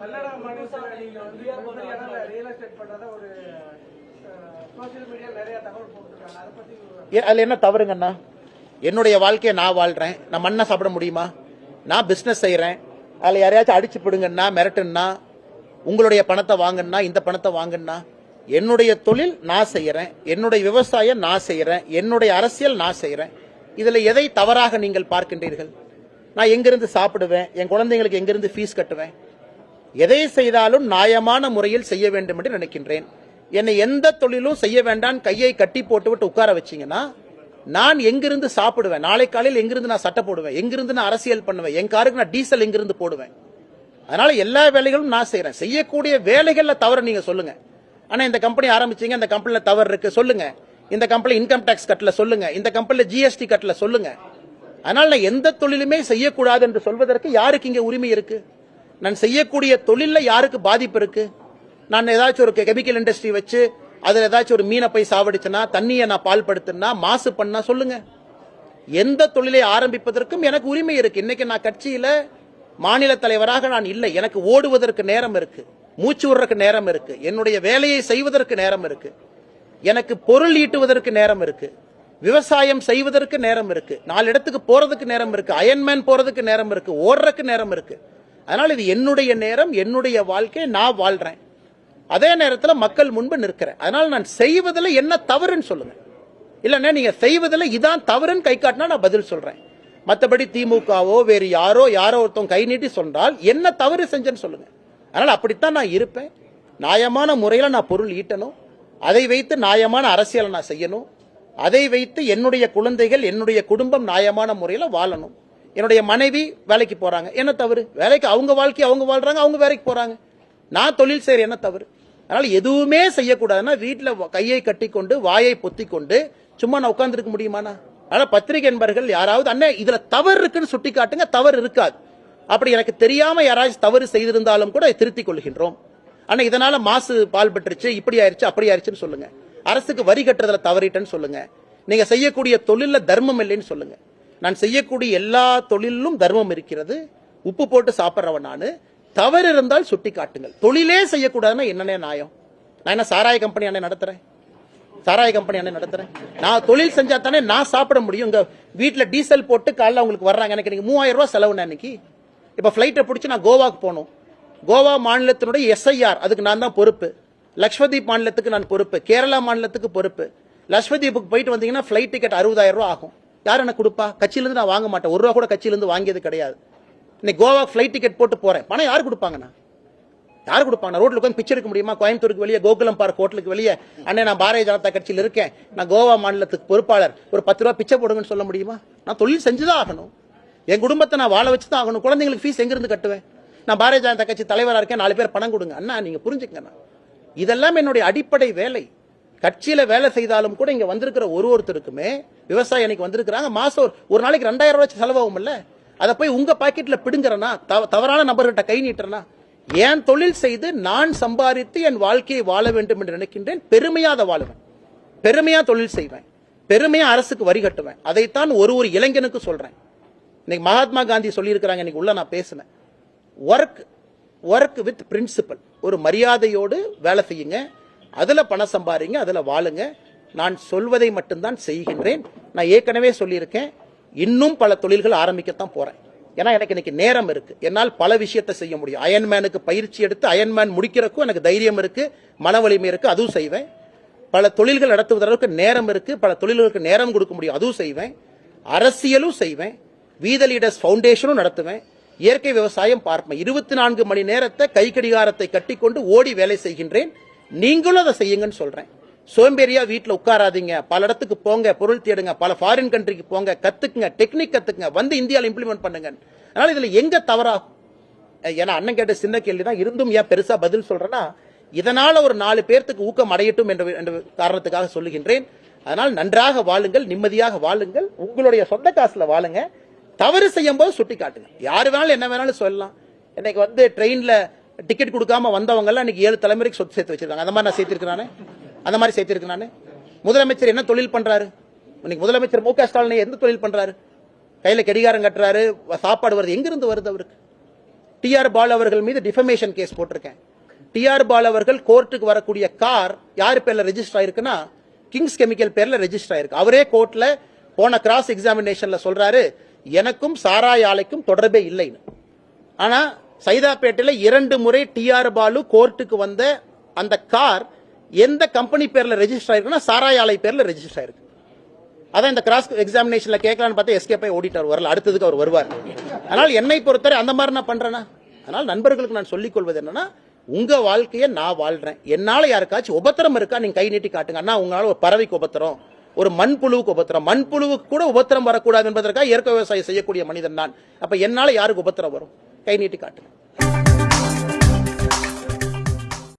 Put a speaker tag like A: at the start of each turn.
A: அதுல என்ன தவறுங்கண்ணா? என்னுடைய வாழ்க்கையை நான் வாழ்றேன். நான் மண்ணை சாப்பிட முடியுமா? நான் பிசினஸ் செய்யறேன். அதுல யாரையாச்சும் அடிச்சு பிடுங்கன்னா, மிரட்டுன்னா, உங்களுடைய பணத்தை வாங்கன்னா, இந்த பணத்தை வாங்கன்னா, என்னுடைய தொழில் நான் செய்யறேன், என்னுடைய விவசாயம் நான் செய்யறேன், என்னுடைய அரசியல் நான் செய்யறேன். இதுல எதை தவறாக நீங்கள் பார்க்கின்றீர்கள்? நான் எங்கிருந்து சாப்பிடுவேன்? என் குழந்தைங்களுக்கு எங்கிருந்து ஃபீஸ் கட்டுவேன்? எதை செய்தாலும் நியாயமான முறையில் செய்ய வேண்டும் என்று நினைக்கின்றேன். என்னை எந்த தொழிலும் செய்ய வேண்டாம் கையை கட்டி போட்டு விட்டு உட்கார வச்சீங்கன்னா நான் எங்கிருந்து சாப்பிடுவேன்? நாளை காலையில் எங்கிருந்து நான் சட்டை போடுவேன்? எங்கிருந்து நான் அரசியல் பண்ணுவேன்? என் காருக்கு நான் டீசல் எங்கிருந்து போடுவேன்? அதனால எல்லா வேலைகளும் நான் செய்யறேன். செய்யக்கூடிய வேலைகள்ல தவறு நீங்க சொல்லுங்க. ஆனா இந்த கம்பெனி ஆரம்பிச்சீங்க, இந்த கம்பெனில தவறு இருக்கு சொல்லுங்க. இந்த கம்பெனி இன்கம் டாக்ஸ் கட்டல சொல்லுங்க. இந்த கம்பெனில ஜிஎஸ்டி கட்டல சொல்லுங்க. அதனால நான் எந்த தொழிலுமே செய்யக்கூடாது என்று சொல்வதற்கு யாருக்கு இங்க உரிமை இருக்கு? நான் செய்யக்கூடிய தொழில யாருக்கு பாதிப்பு இருக்கு? நான் ஏதாச்சும் ஒரு கெமிக்கல் இண்டஸ்ட்ரி வச்சு அதுல ஏதாச்சும் ஒரு மீனை போய் சாவடிச்சனா, தண்ணியை நான் பால் படுத்தினா, மாசு பண்ணா சொல்லுங்க. எந்த தொழிலை ஆரம்பிப்பதற்கும் எனக்கு உரிமை இருக்கு. இன்னைக்கு நான் கட்சியில மாநில தலைவராக நான் இல்லை. எனக்கு ஓடுவதற்கு நேரம் இருக்கு, மூச்சு விடுறதுக்கு நேரம் இருக்கு, என்னுடைய வேலையை செய்வதற்கு நேரம் இருக்கு, எனக்கு பொருள் ஈட்டுவதற்கு நேரம் இருக்கு, விவசாயம் செய்வதற்கு நேரம் இருக்கு, 4 இடத்துக்கு போறதுக்கு நேரம் இருக்கு, அயன்மேன் போறதுக்கு நேரம் இருக்கு, ஓடுறதுக்கு நேரம் இருக்கு. அதனால இது என்னுடைய நேரம், என்னுடைய வாழ்க்கை, நான் வாழ்றேன். அதே நேரத்தில் மக்கள் முன்பு நிற்கிறேன். அதனால நான் செய்வதில் என்ன தவறுன்னு சொல்லுங்க. இல்லன்னா நீங்க செய்வதில் இதான் தவறுன்னு கை காட்டினா நான் பதில் சொல்றேன். மற்றபடி திமுகவோ வேறு யாரோ ஒருத்தவங்க கை நீட்டி சொன்னால் என்ன தவறு செஞ்சேன்னு சொல்லுங்க. அதனால அப்படித்தான் நான் இருப்பேன். நியாயமான முறையில் நான் பொருள் ஈட்டணும். அதை வைத்து நியாயமான அரசியலை நான் செய்யணும். அதை வைத்து என்னுடைய குழந்தைகள், என்னுடைய குடும்பம் நியாயமான முறையில் வாழணும். என்னுடைய மனைவி வேலைக்கு போறாங்க, என்ன தவறு? வேலைக்கு அவங்க வாழ்க்கை அவங்க வாழ்றாங்க, அவங்க வேலைக்கு போறாங்க. நான் தொழில் செய்யற, என்ன தவறு? அதனால எதுவுமே செய்யக்கூடாதுன்னா வீட்டுல கையை கட்டி கொண்டு வாயை பொத்தி கொண்டு சும்மா நான் உட்கார்ந்து இருக்க முடியுமாண்ணா? அதனால பத்திரிகை என்பர்கள் யாராவது அண்ணே இதுல தவறு இருக்குன்னு சுட்டி காட்டுங்க. தவறு இருக்காது. அப்படி எனக்கு தெரியாம யாராச்சும் தவறு செய்திருந்தாலும் கூட திருத்திக் கொள்கின்றோம். ஆனா இதனால மாசு பால் பெற்றுச்சு, இப்படி ஆயிருச்சு, அப்படி ஆயிருச்சுன்னு சொல்லுங்க. அரசுக்கு வரி கட்டுறதுல தவறிட்டேன்னு சொல்லுங்க. நீங்க செய்யக்கூடிய தொழில தர்மம் இல்லைன்னு சொல்லுங்க. நான் செய்யக்கூடிய எல்லா தொழிலும் தர்மம் இருக்கிறது. உப்பு போட்டு சாப்பிட்றவன் நானு. தவறு இருந்தால் சுட்டி காட்டுங்கள். தொழிலே செய்யக்கூடாதுன்னா என்னன்னே நியாயம்? நான் என்ன சாராய கம்பெனி அண்ணே நடத்துறேன்? சாராய கம்பெனி அண்ணே நடத்துறேன்? நான் தொழில் செஞ்சா தானே நான் சாப்பிட முடியும். உங்க வீட்டுல டீசல் போட்டு காலைல அவங்களுக்கு வர்றாங்க, எனக்கு நீங்க 3000 ரூபாய் செலவு. அன்னைக்கு இப்ப பிளைட்டை பிடிச்சி நான் கோவாக்கு போகணும். கோவா மாநிலத்தினுடைய எஸ்ஐஆர் அதுக்கு நான் தான் பொறுப்பு. லட்சதீப் மாநிலத்துக்கு நான் பொறுப்பு. கேரளா மாநிலத்துக்கு பொறுப்பு. லட்சதீப்புக்கு போயிட்டு வந்தீங்கன்னா பிளைட் டிக்கெட் 60,000 ரூபாய் ஆகும். யார் எனக்கு கொடுப்பா? கட்சியிலிருந்து நான் வாங்க மாட்டேன். 1 ரூபா கூட கட்சியிலிருந்து வாங்கியது கிடையாது. இன்னைக்கு கோவா பிளைட் டிக்கெட் போட்டு போறேன். பணம் யாரு கொடுப்பாங்கண்ணா? யாரு கொடுப்பாங்க? ரோட்ல உட்காந்து பிச்சை எடுக்க முடியுமா? கோயம்புத்தூருக்கு வெளியே கோகுலம் பார்க் ஹோட்டலுக்கு வெளியே அண்ணே நான் பாரதிய ஜனதா கட்சியில் இருக்கேன், நான் கோவா மாநிலத்துக்கு பொறுப்பாளர், ஒரு 10 ரூபா பிச்சை போடுங்கன்னு சொல்ல முடியுமா? நான் தொழில் செஞ்சுதான் ஆகணும். என் குடும்பத்தை நான் வாழ வச்சுதான் ஆகணும். குழந்தைங்களுக்கு ஃபீஸ் எங்கிருந்து கட்டுவேன்? நான் பாரதிய ஜனதா கட்சி தலைவராக இருக்கேன், 4 பேர் பணம் கொடுங்க அண்ணா. நீங்க புரிஞ்சுக்கண்ணா, இதெல்லாம் என்னுடைய அடிப்படை வேலை. கட்சியில வேலை செய்தாலும் கூட இங்க வந்திருக்கிற ஒருத்தருக்குமே விவசாயி அன்னைக்கு வந்திருக்கிறாங்க, மாசம் ஒரு நாளைக்கு 2000 ரூபாய் செலவாகும் இல்ல? அதை போய் உங்க பாக்கெட்ல பிடுங்கிறனா, தவறான நபர்கிட்ட கை நீட்டுறனா? ஏன் தொழில் செய்து நான் சம்பாதித்து என் வாழ்க்கையை வாழ வேண்டும் என்று நினைக்கின்றேன். பெருமையா அதை வாழுவேன், பெருமையா தொழில் செய்வேன், பெருமையா அரசுக்கு வரி கட்டுவேன். அதைத்தான் ஒரு இளைஞனுக்கு சொல்றேன். இன்னைக்கு மகாத்மா காந்தி சொல்லியிருக்கிறாங்க, இன்னைக்கு உள்ள நான் பேசினேன். Work with principal. ஒரு மரியாதையோடு வேலை செய்யுங்க, அதுல பணம் சம்பாதிங்க, அதுல வாழுங்க. நான் சொல்வதை மட்டும்தான் செய்கின்றேன். நான் ஏற்கனவே சொல்லியிருக்கேன், இன்னும் பல தொழில்கள் ஆரம்பிக்கத்தான் போறேன். ஏன்னா எனக்கு இன்னைக்கு நேரம் இருக்கு, என்னால் பல விஷயத்தை செய்ய முடியும். அயன்மேனுக்கு பயிற்சி எடுத்து அயன்மேன் முடிக்கிறதுக்கும் எனக்கு தைரியம் இருக்கு, மன வலிமை இருக்கு, அதுவும் செய்வேன். பல தொழில்கள் நடத்துவதற்கு நேரம் இருக்கு, பல தொழில்களுக்கு நேரம் கொடுக்க முடியும், அதுவும் செய்வேன். அரசியலும் செய்வேன், வீத லீடர்ஸ் ஃபவுண்டேஷனும் நடத்துவேன், இயற்கை விவசாயம் பார்ப்பேன். 24 மணி நேரத்தை கை கடிகாரத்தை கட்டிக்கொண்டு ஓடி வேலை செய்கின்றேன். நீங்களும் அதை செய்யுங்கன்னு சொல்றேன். சோம்பேறியா வீட்டில் உட்காராதீங்க, பல இடத்துக்கு போங்க, பொருள் தேடுங்க, பல ஃபாரின் கண்ட்ரிக்கு போங்க, கத்துக்குங்க, டெக்னிக் கத்துக்குங்க, வந்து இந்தியாவில் இம்ப்ளிமெண்ட் பண்ணுங்க. அதனால இதுல எங்க தவறாகும்? ஏன்னா அண்ணன் கேட்ட சின்ன கேள்விதான், இருந்தும் ஏன் பெருசா பதில் சொல்றேன்னா, இதனால ஒரு 4 பேர்த்துக்கு ஊக்கம் அடையட்டும் என்ற காரணத்துக்காக சொல்லுகின்றேன். அதனால் நன்றாக வாழுங்கள், நிம்மதியாக வாழுங்கள், உங்களுடைய சொந்த காசுல வாழுங்க. தவறு செய்யும் போது சுட்டி காட்டுங்க. யாரு வேணாலும் என்ன வேணாலும் சொல்லலாம். இன்னைக்கு ட்ரெயின்ல டிக்கெட் கொடுக்காம வந்தவங்க எல்லாம் இன்னைக்கு 7 தலைமுறைக்கு சொத்து சேர்த்து வச்சிருக்காங்க. அந்த மாதிரி நான் சேர்த்திருக்கிறானே, அந்த மாதிரி சேர்த்திருக்கிறானே. முதலமைச்சர் என்ன தொழில் பண்றாரு? இன்னைக்கு முதலமைச்சர் மு க ஸ்டாலின் எந்த தொழில் பண்றாரு? கையில கடிகாரம் கட்டுறாரு, சாப்பாடு வருது, எங்கிருந்து வருது அவருக்கு? டிஆர் பாலு அவர்கள் மீது டிஃபமேஷன் கேஸ் போட்டிருக்கேன். டிஆர் பாலு அவர்கள் கோர்ட்டுக்கு வரக்கூடிய கார் யார் பேர்ல ரெஜிஸ்டர் ஆயிருக்குன்னா கிங்ஸ் கெமிக்கல் பேர்ல ரெஜிஸ்டர் ஆயிருக்கு. அவரே கோர்ட்ல போன கிராஸ் எக்ஸாமினேஷன்ல சொல்றாரு எனக்கும் சாராய ஆலைக்கும் தொடர்பே இல்லைன்னு. ஆனா சைதாப்பேட்டையில 2 முறை டிஆர் பாலு கோர்ட்டுக்கு வந்த அந்த கார் எந்த கம்பெனி பேர்ல ரெஜிஸ்டர் ஆயிருக்குன்னா சாராய ஆலை பேர்ல ரெஜிஸ்டர் ஆயிருக்கு. அதான் இந்த கிராஸ் எக்ஸாமினேஷன்ல கேட்கலான்னு பார்த்தா எஸ்கேப் ஆகி ஓடிட்டார், வரல, அடுத்ததுக்கு அவர் வருவார். அதனால என்னை பொறுத்தவரை அந்த மாதிரி நான் பண்றேன்னா, அதனால நண்பர்களுக்கு நான் சொல்லிக் கொள்வது என்னன்னா, உங்க வாழ்க்கையை நான் வாழ்றேன். என்னால யாருக்காச்சும் உபத்திரம் இருக்கா நீங்க கை நீட்டி காட்டுங்க. அண்ணா உங்களால ஒரு பறவைக்கு உபத்திரம், ஒரு மண்புழுவுக்கு உபத்திரம், மண்புழுவுக்கு கூட உபத்திரம் வரக்கூடாது என்பதற்காக இயற்கை விவசாயம் செய்யக்கூடிய மனிதன் நான். அப்ப என்னால யாருக்கு உபத்திரம் வரும்? கை நீட்டி காட்டுங்க.